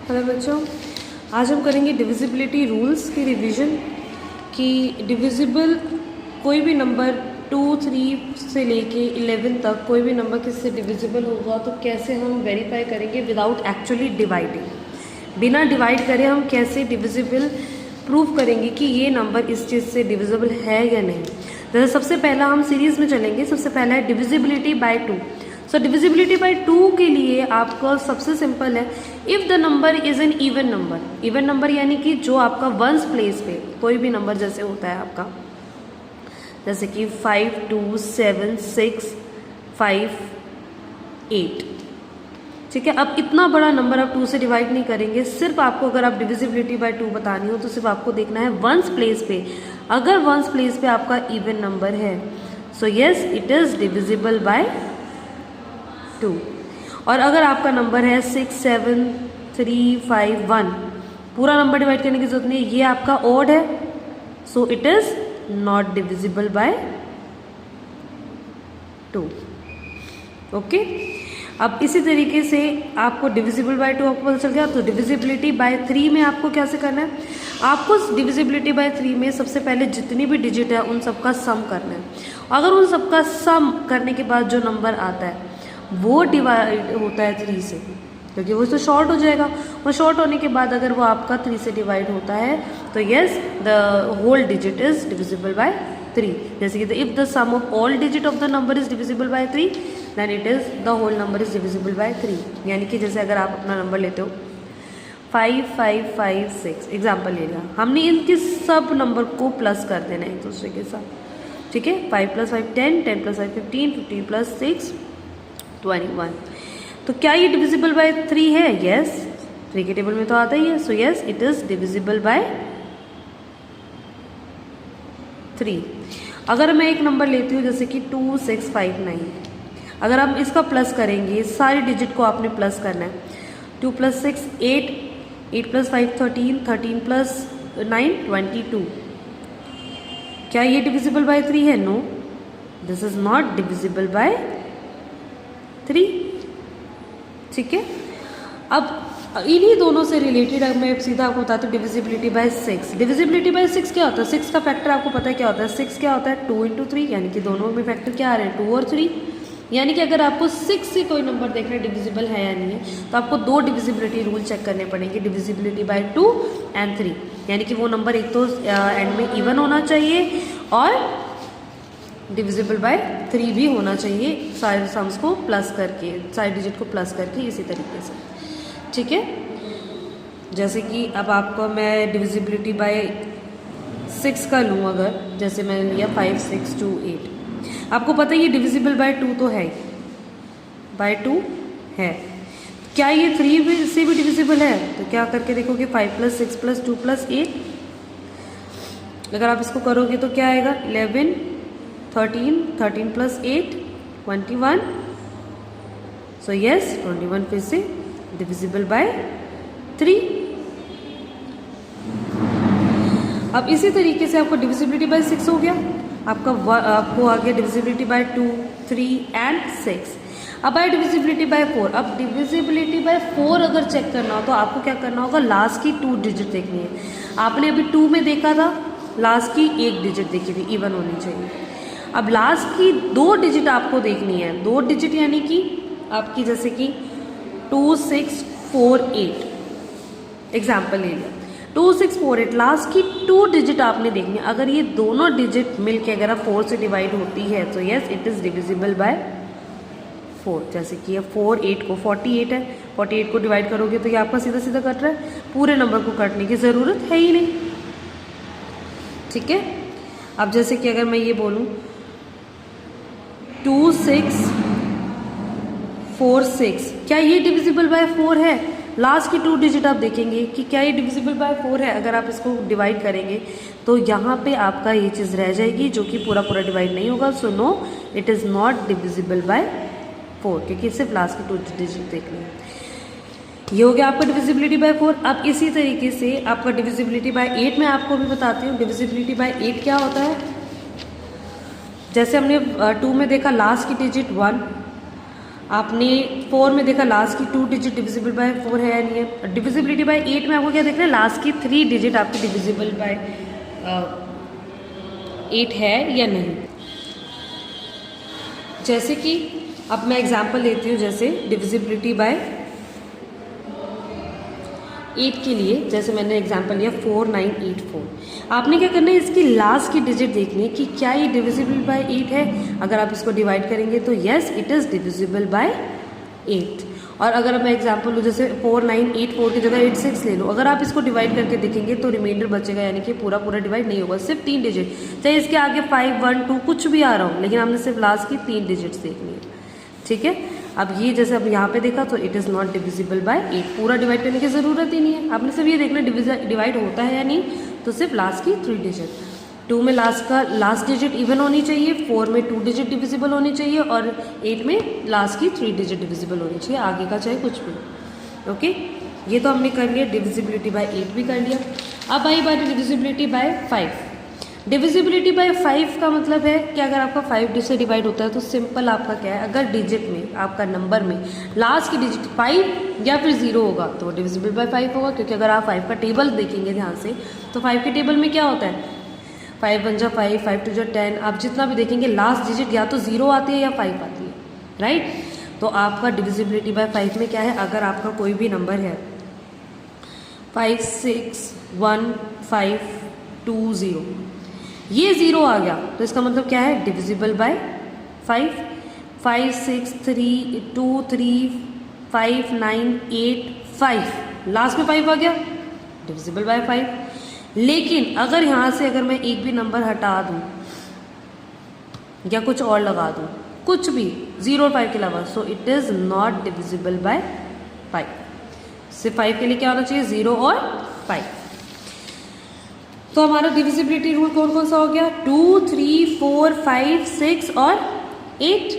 Hello बच्चों, आज हम करेंगे डिविजिबिलिटी रूल्स की रिवीजन कि डिविजिबल कोई भी नंबर 2, 3 से लेके 11 तक कोई भी नंबर किससे डिविजिबल होगा तो कैसे हम वेरीफाई करेंगे विदाउट एक्चुअली डिवाइडिंग। बिना डिवाइड करे हम कैसे डिविजिबल प्रूव करेंगे कि ये नंबर इस चीज़ से डिविजिबल है या नहीं। जैसे सबसे पहला हम सीरीज़ में चलेंगे। सबसे पहला है डिविजिबिलिटी बाय 2। सो डिविजिबिलिटी बाय 2 के लिए आपका सबसे सिंपल है, if the number is an even number. Even number यानी कि जो आपका वंस प्लेस पे कोई भी नंबर जैसे होता है आपका, जैसे कि 5, 2, 7, 6, 5, 8। ठीक है, अब इतना बड़ा नंबर आप 2 से डिवाइड नहीं करेंगे। सिर्फ आपको अगर आप डिविजिबिलिटी बाय 2 बतानी हो तो सिर्फ आपको देखना है वंस प्लेस पे। अगर वंस प्लेस पे आपका इवन नंबर है so yes it is divisible by 2। और अगर आपका नंबर है 6, 7, 3, 5, 1, पूरा नंबर डिवाइड करने की जरूरत नहीं है, ये आपका ऑड है, so it is not divisible bye 2। Okay, अब इसी तरीके से आपको डिविजिबल बाय 2 आपको पता चल गया। तो डिविजिबिलिटी बाय 3 में आपको कैसे करना है, आपको डिविजिबिलिटी बाय 3 में सबसे पहले जितनी भी डिजिट है उन सबका सम करना है। अगर उन सबका सम करने के बाद जो नंबर आता है वो डिवाइड होता है 3 से, क्योंकि वो तो शॉर्ट हो जाएगा। वो शॉर्ट होने के बाद अगर वो आपका 3 से डिवाइड होता है तो yes the whole digit is divisible by 3। जैसे कि if the sum of all digit of the number is divisible by 3 then it is the whole number is divisible by 3। यानी कि जैसे अगर आप अपना नंबर लेते हो 5, 5, 5, 6 एग्जाम्पल ले लिया, हमने इनके सब नंबर को प्लस कर देना है एक दूसरे के साथ। ठीक है, 5 + 5 10, 10 + 5 15, 15 + 6 21। तो क्या ये डिविजिबल बाय 3 है? यस, 3 के टेबल में तो आता ही है। So yes it is divisible by 3। अगर मैं एक नंबर लेती हूँ जैसे कि 2, 6, 5, 9, अगर आप इसका प्लस करेंगे, सारी डिजिट को आपने प्लस करना है। 2 + 6 8, 8 + 5 13, 13 + 9 22। क्या ये डिविजिबल बाय 3 है? No, this is not divisible by 3। ठीक है, अब इन्हीं दोनों से रिलेटेड मैं सीधा आपको बताती हूँ डिविजिबिलिटी बाय 6। डिविजिबिलिटी बाय 6 क्या होता है? 6 का फैक्टर आपको पता है क्या होता है? 6 क्या होता है? 2 × 3, यानी कि दोनों में फैक्टर क्या आ रहे हैं? 2 और 3। यानी कि अगर आपको 6 से कोई नंबर देखना है डिविजिबल है या नहीं है तो आपको 2 डिविजिबिलिटी रूल चेक करने पड़ेंगे, डिविजिबिलिटी बाय 2 और 3। यानी कि वो नंबर एक तो एंड में इवन होना चाहिए और डिविजिबल बाय 3 भी होना चाहिए, सारे सम्स को प्लस करके, सारी डिजिट को प्लस करके इसी तरीके से। ठीक है, जैसे कि अब आपको मैं डिविजिबिलिटी बाय 6 का लूँ, अगर जैसे मैंने लिया 5, 6, 2, 8, आपको पता है ये डिविजिबल बाय 2 तो है, बाय 2 है। क्या ये 3 से भी डिविजिबल है? तो क्या करके देखोगे, 5 + 6 + 2 + 8, अगर आप इसको करोगे तो क्या आएगा? 11, 13, 13 + 8 21। सो यस 21 फिर से डिविजिबल बाय 3। अब इसी तरीके से आपको डिविजिबिलिटी बाय 6 हो गया, आपको आ गया डिविजिबिलिटी बाय 2, 3 एंड 6। अब आए डिविजिबिलिटी बाय 4। अब डिविजिबिलिटी बाय 4 अगर चेक करना हो तो आपको क्या करना होगा, लास्ट की 2 डिजिट देखनी है। आपने अभी 2 में देखा था, लास्ट की 1 डिजिट देखी थी, इवन होनी चाहिए। अब लास्ट की 2 डिजिट आपको देखनी है, 2 डिजिट यानी कि आपकी जैसे कि 2, 6, 4, 8 एग्जाम्पल ले लिया, 2, 6, 4, 8 लास्ट की 2 डिजिट आपने देखनी है। अगर ये दोनों डिजिट मिलके अगर 4 से डिवाइड होती है तो yes it is divisible by 4। जैसे कि ये 4, 8 को 48 है, 48 को डिवाइड करोगे तो ये आपका सीधा सीधा कट रहा है, पूरे नंबर को काटने की ज़रूरत है ही नहीं। ठीक है, अब जैसे कि अगर मैं ये बोलूँ 2, 6, 4, 6, क्या ये डिविजिबल बाय 4 है? लास्ट की 2 डिजिट आप देखेंगे कि क्या ये डिविजिबल बाय 4 है। अगर आप इसको डिवाइड करेंगे तो यहाँ पे आपका ये चीज़ रह जाएगी जो कि पूरा पूरा डिवाइड नहीं होगा। So no it is not divisible by 4, क्योंकि सिर्फ लास्ट की 2 डिजिट देखनी है। ये हो गया आपका डिविजिबिलिटी बाय 4। अब इसी तरीके से आपका डिविजिबिलिटी बाय 8 मैं आपको भी बताती हूँ। डिविजिबिलिटी बाय 8 क्या होता है, जैसे हमने 2 में देखा लास्ट की डिजिट 1, आपने 4 में देखा लास्ट की 2 डिजिट डिविजिबल बाय 4 है या नहीं है। डिविजिबिलिटी बाय 8 में आपको क्या देखना है, लास्ट की 3 डिजिट आपकी डिविजिबल बाय 8 है या नहीं। जैसे कि अब मैं एग्जांपल लेती हूँ, जैसे डिविजिबिलिटी बाय 8 के लिए, जैसे मैंने एग्जांपल लिया 4984। आपने क्या करना है, इसकी लास्ट की डिजिट देखनी है कि क्या ये डिविजिबल बाय 8 है। अगर आप इसको डिवाइड करेंगे तो yes it is divisible by 8। और अगर मैं एग्जांपल लूँ, जैसे 4984 की जगह 86 ले लो, अगर आप इसको डिवाइड करके देखेंगे तो रिमाइंडर बचेगा, यानी कि पूरा डिवाइड नहीं होगा, सिर्फ 3 डिजिट। चाहे इसके आगे 5, 1, 2 कुछ भी आ रहा हो, लेकिन हमने सिर्फ लास्ट की 3 डिजिट्स देखनी है। ठीक है, अब ये जैसे अब यहाँ पे देखा तो it is not divisible bye 8, पूरा डिवाइड करने की ज़रूरत ही नहीं है। आपने सिर्फ ये देखना डिवाइड होता है या नहीं, तो सिर्फ लास्ट की 3 डिजिट। 2 में लास्ट डिजिट इवन होनी चाहिए, 4 में 2 डिजिट डिविजिबल होनी चाहिए और 8 में लास्ट की 3 डिजिट डिविजिबल होनी चाहिए, आगे का चाहे कुछ भी। ओके, ये तो हमने कर लिया, डिविजिबिलिटी बाय 8 भी कर लिया। अब आई बात डिविजिबिलिटी बाय 5। डिविजिबिलिटी बाय 5 का मतलब है कि अगर आपका 5 से डिवाइड होता है तो सिंपल आपका क्या है, अगर डिजिट में आपका नंबर में लास्ट की डिजिट 5 या फिर 0 होगा तो डिविजिबल बाय 5 होगा। क्योंकि अगर आप 5 का टेबल देखेंगे ध्यान से तो 5 के टेबल में क्या होता है, 5 1 जा 5, 5 2 जा 10, आप जितना भी देखेंगे लास्ट डिजिट या तो 0 आती है या 5 आती है, राइट। तो आपका डिविजिबिलिटी बाय 5 में क्या है, अगर आपका कोई भी नंबर है 5 6 1 5 2 0, ये 0 आ गया तो इसका मतलब क्या है, डिविजिबल बाय 5। 5 6 3 2 3 5 9 8 5, लास्ट में 5 आ गया, डिविजिबल बाय 5। लेकिन अगर यहाँ से अगर मैं एक भी नंबर हटा दूँ या कुछ और लगा दूँ, कुछ भी 0 और 5 के अलावा, so it is not divisible bye 5। सिर्फ 5 के लिए क्या होना चाहिए, 0 और 5। तो हमारा डिविजिबिलिटी रूल कौन कौन सा हो गया, 2 3 4 5 6 और 8।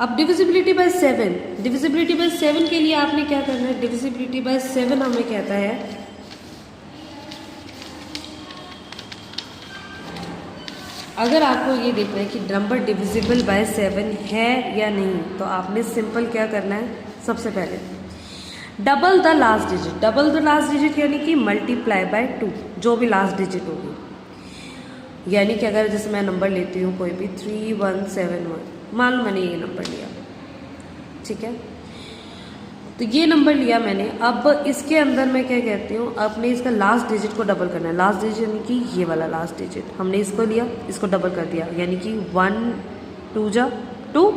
अब डिविजिबिलिटी बाय 7, डिविजिबिलिटी बाय 7 के लिए आपने क्या करना है, डिविजिबिलिटी बाय 7 हमें कहता है अगर आपको ये देखना है कि नंबर डिविजिबल बाय 7 है या नहीं, तो आपने सिंपल क्या करना है, सबसे पहले double the last digit. Double the last digit यानी कि मल्टीप्लाई बाय 2, जो भी लास्ट डिजिट होगी। यानी कि अगर जैसे मैं नंबर लेती हूँ कोई भी 3171, मान लो मैंने ये नंबर लिया, ठीक है, तो ये नंबर लिया मैंने। अब इसके अंदर मैं क्या कहती हूँ, आपने इसका लास्ट डिजिट को डबल करना है। लास्ट डिजिट यानी कि ये वाला लास्ट डिजिट, हमने इसको लिया, इसको डबल कर दिया, यानी कि 1 2 जा 2,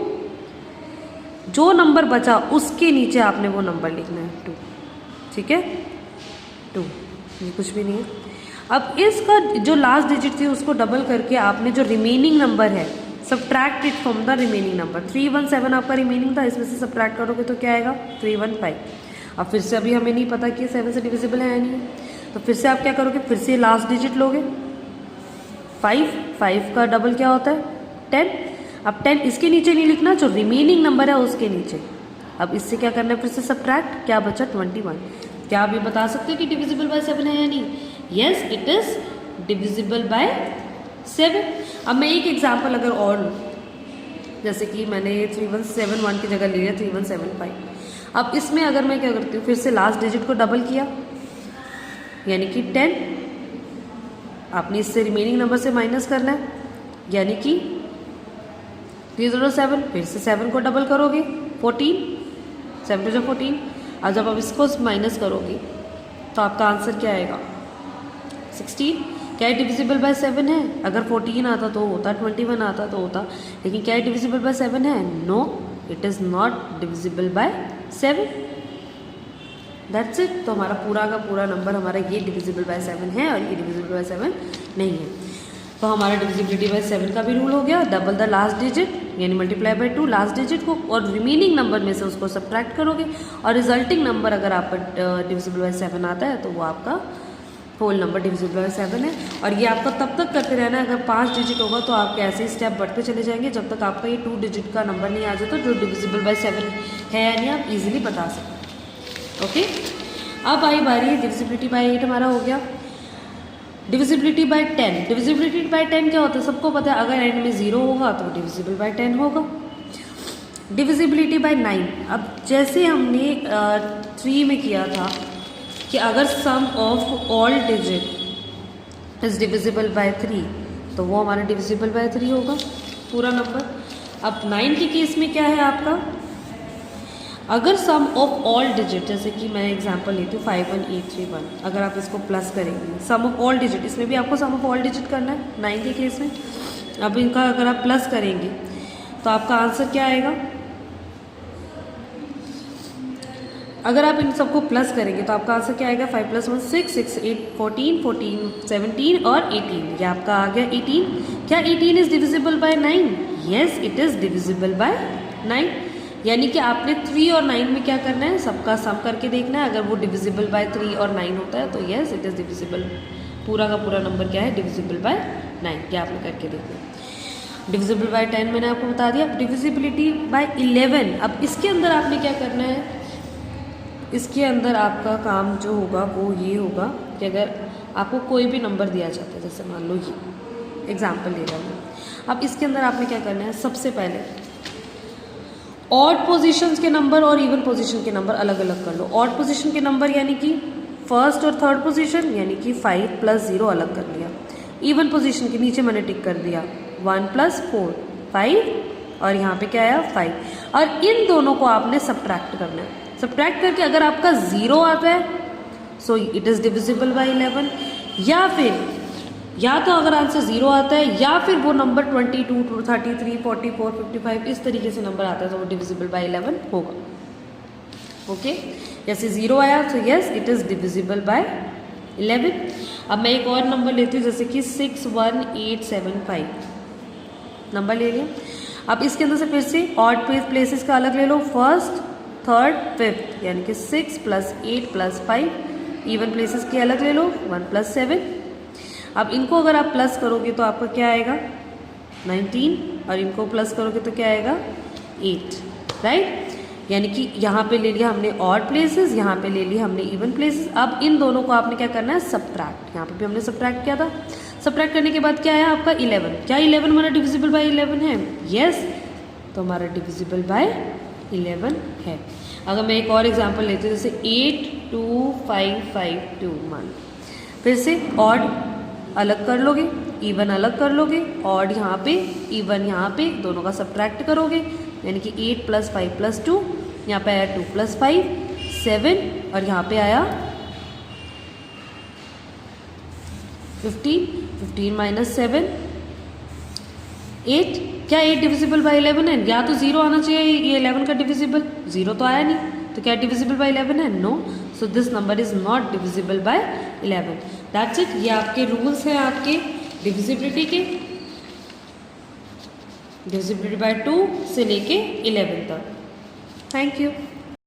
जो नंबर बचा उसके नीचे आपने वो नंबर लिखना है 2, ठीक है, 2, ये कुछ भी नहीं है। अब इसका जो लास्ट डिजिट थी उसको डबल करके आपने जो रिमेनिंग नंबर है, subtract it from the remaining number. 317 आपका रिमेनिंग था, इसमें से सब्ट्रैक्ट करोगे तो क्या आएगा, 315। अब फिर से अभी हमें नहीं पता कि 7 से डिविजिबल है या नहीं है, तो फिर से आप क्या करोगे, फिर से लास्ट डिजिट लोगे, 5 का डबल क्या होता है, 10। अब 10 इसके नीचे नहीं लिखना, जो रिमेनिंग नंबर है उसके नीचे। अब इससे क्या करना है, फिर से सब्ट्रैक्ट, क्या बचा, 21। क्या आप ये बता सकते हैं कि डिविजिबल बाय 7 है या नहीं, yes it is divisible by 7। अब मैं एक एग्जाम्पल अगर और लूँ, जैसे कि मैंने 3171 की जगह ले लिया 3175। अब इसमें अगर मैं क्या करती हूँ, फिर से लास्ट डिजिट को डबल किया, यानी कि 10, आपने इससे रिमेनिंग नंबर से माइनस करना है, यानी कि 307, फिर से 7 को डबल करोगे, 14, 7 टू 14। और जब आप इसको माइनस करोगे तो आपका आंसर क्या आएगा, 16। क्या डिविजिबल बाय 7 है, अगर 14 आता तो होता, 21 आता तो होता, लेकिन क्या डिविजिबल बाय 7 है, no it is not divisible by 7। That's it. तो हमारा पूरा का पूरा नंबर हमारा ये डिविजिबल बाय 7 है और ये डिविजिबल बाय 7 नहीं है। तो हमारा डिविजिबिलिटी बाय 7 का भी रूल हो गया, डबल द लास्ट डिजिट यानी मल्टीप्लाई बाय 2 लास्ट डिजिट को, और रिमेनिंग नंबर में से उसको सब्ट्रैक्ट करोगे, और रिजल्टिंग नंबर अगर आपका डिविजिबल बाय 7 आता है तो वो आपका होल नंबर डिविजिबल बाय 7 है। और ये आपको तब तक करते रहना है, अगर 5 डिजिट होगा तो आप ऐसे ही स्टेप बढ़ते चले जाएंगे जब तक आपका ये 2 डिजिट का नंबर नहीं आ जाता, जो डिविजिबल बाय 7 है या नहीं आप इजीली बता सकते। ओके, अब आई बारी डिविजिबिलिटी बाय 8 हमारा हो गया। डिविजिबिलिटी बाय 10, डिविजिबिलिटी बाय 10 क्या होता है, सबको पता है, अगर एंड में 0 होगा तो डिविजिबल बाय 10 होगा। Divisibility bye 9। अब जैसे हमने 3 में किया था कि अगर sum of all digit is divisible by 3, तो वो हमारा डिविजिबल बाय 3 होगा पूरा नंबर। अब 9 के केस में क्या है आपका, अगर सम ऑफ ऑल डिजिट, जैसे कि मैं एग्जांपल लेती हूँ 51831, अगर आप इसको प्लस करेंगे सम ऑफ ऑल डिजिट, इसमें भी आपको सम ऑफ ऑल डिजिट करना है 9 के केस में। अब इनका अगर आप प्लस करेंगे तो आपका आंसर क्या आएगा, अगर आप इन सबको प्लस करेंगे तो आपका आंसर क्या आएगा, 5 + 1 6, 6 8 14, 14 17 और 18, ये आपका आ गया 18। क्या 18 is divisible bye 9? Yes, it is divisible bye 9। यानी कि आपने 3 और 9 में क्या करना है, सबका सम करके देखना है। अगर वो डिविजिबल बाय 3 और 9 होता है तो यस इट इज डिविजिबल, पूरा का पूरा नंबर क्या है, डिविजिबल बाय 9। क्या आपने करके देखना। डिविजिबल बाय 10 मैंने आपको बता दिया। डिविजिबिलिटी बाय 11, अब इसके अंदर आपने क्या करना है, इसके अंदर आपका काम जो होगा वो ये होगा कि अगर आपको कोई भी नंबर दिया जाता है, जैसे मान लो ये एग्जाम्पल ले रहा हूँ, अब इसके अंदर आपने क्या करना है, सबसे पहले ऑड पोजीशंस के नंबर और इवन पोजीशन के नंबर अलग अलग कर लो। ऑड पोजीशन के नंबर यानी कि फर्स्ट और थर्ड पोजीशन, यानी कि 5 + 0 अलग कर लिया। इवन पोजीशन के नीचे मैंने टिक कर दिया 1 + 4 5, और यहाँ पे क्या आया 5, और इन दोनों को आपने सब्ट्रैक्ट करना है। सब्ट्रैक्ट करके अगर आपका 0 आता है so it is divisible by 11, या फिर या तो अगर आंसर 0 आता है या फिर वो नंबर 22 33 44 55 इस तरीके से नंबर आता है तो वो डिविजिबल बाय 11 होगा। ओके, जैसे 0 आया तो yes it is divisible by 11। अब मैं एक और नंबर लेती हूँ, जैसे कि 61875 नंबर ले लिया। अब इसके अंदर से फिर से ऑड प्लेसेस का अलग ले लो, फर्स्ट थर्ड फिफ्थ, यानी कि 6 + 8 + 5। इवन प्लेसेस के अलग ले लो 1 + 7। अब इनको अगर आप प्लस करोगे तो आपका क्या आएगा 19, और इनको प्लस करोगे तो क्या आएगा 8, राइट। यानी कि यहाँ पे ले लिया हमने ऑड प्लेसेस, यहाँ पे ले लिया हमने इवन प्लेसेस। अब इन दोनों को आपने क्या करना है, सब्ट्रैक्ट। यहाँ पे भी हमने सब्ट्रैक्ट किया था। सब्ट्रैक्ट करने के बाद क्या आया आपका 11। क्या 11 हमारा डिविजिबल बाय 11 है? यस, तो हमारा डिविजिबल बाय 11 है। अगर मैं एक और एग्जांपल लेती हूँ, जैसे 82552 फिर से ऑड अलग कर लोगे, इवन अलग कर लोगे, ऑड यहाँ पे इवन यहाँ पे, दोनों का सब्ट्रैक्ट करोगे, यानी कि 8 + 5 + 2, यहाँ पे आया 2 + 5 7, और यहाँ पे आया 15 15 - 7 8। क्या 8 डिविजिबल बाय 11 है? या तो 0 आना चाहिए ये 11 का डिविजिबल, 0 तो आया नहीं, तो क्या डिविजिबल बाय 11 है? No, so this number is not divisible by 11। That's it. ये आपके रूल्स हैं आपके डिविजिबिलिटी के, डिविजिबिलिटी बाय 2 से लेके 11 तक। Thank you.